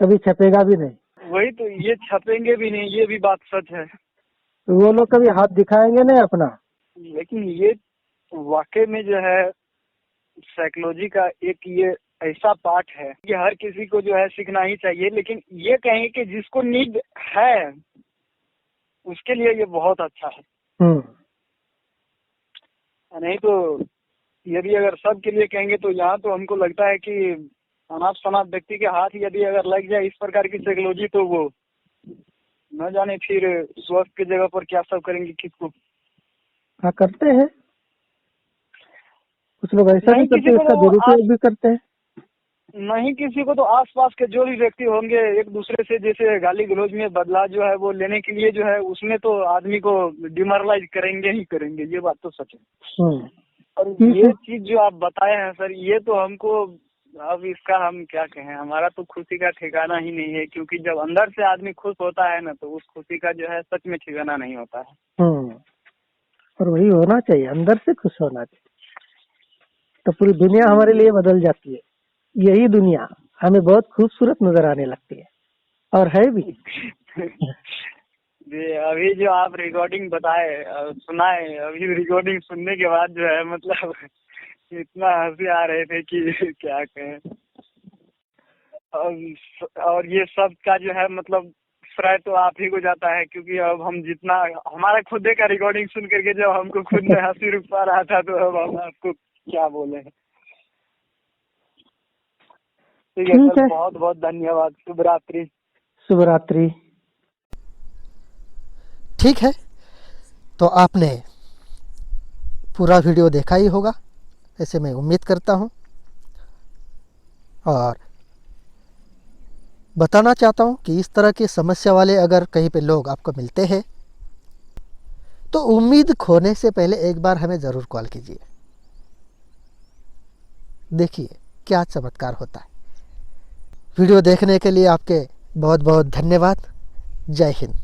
कभी छपेगा भी नहीं। वही तो, ये छपेंगे भी नहीं, ये भी बात सच है। वो लोग कभी हाथ दिखाएंगे नहीं अपना। लेकिन ये वाकई में जो है साइकोलॉजी का एक ये ऐसा पार्ट है कि हर किसी को जो है सीखना ही चाहिए। लेकिन ये कहें कि जिसको नीड है उसके लिए ये बहुत अच्छा है। नहीं तो यदि अगर सब के लिए कहेंगे तो यहाँ तो हमको लगता है कि अनाथ शनाथ व्यक्ति के हाथ यदि अगर लग जाए इस प्रकार की साइकोलॉजी, तो वो न जाने फिर स्वस्थ की जगह पर क्या सब करेंगे किसको। हाँ करते हैं कुछ लोग, ऐसा भी करते हैं, इसका दुरुपयोग भी करते हैं। नहीं, किसी को तो आसपास के जो भी व्यक्ति होंगे एक दूसरे से जैसे गाली गलौज में बदला जो है वो लेने के लिए जो है उसमें तो आदमी को डिमोरलाइज करेंगे ही करेंगे, ये बात तो सच है। और ये चीज जो आप बताए हैं सर, ये तो हमको अब इसका हम क्या कहें, हमारा तो खुशी का ठिकाना ही नहीं है। क्योंकि जब अंदर से आदमी खुश होता है ना तो उस खुशी का जो है सच में ठिकाना नहीं होता है। और वही होना चाहिए, अंदर से खुश होना चाहिए, तो पूरी दुनिया हमारे लिए बदल जाती है। यही दुनिया हमें बहुत खूबसूरत नजर आने लगती है, और है भी। जी, अभी जो आप रिकॉर्डिंग बताए सुनाए, अभी रिकॉर्डिंग सुनने के बाद जो है मतलब इतना हंसी आ रहे थे कि क्या कहें। और ये सब का जो है मतलब श्रेय तो आप ही को जाता है, क्योंकि अब हम जितना हमारा खुद का रिकॉर्डिंग सुन करके जब हमको खुद में हंसी रुक पा रहा था, तो अब हम आपको क्या बोले। ठीक है ठीक सर, है, बहुत बहुत धन्यवाद। शुभ रात्रि। शुभ रात्रि। ठीक है, तो आपने पूरा वीडियो देखा ही होगा, ऐसे मैं उम्मीद करता हूँ। और बताना चाहता हूँ कि इस तरह की समस्या वाले अगर कहीं पे लोग आपको मिलते हैं, तो उम्मीद खोने से पहले एक बार हमें ज़रूर कॉल कीजिए। देखिए क्या चमत्कार होता है। वीडियो देखने के लिए आपके बहुत बहुत धन्यवाद। जय हिंद।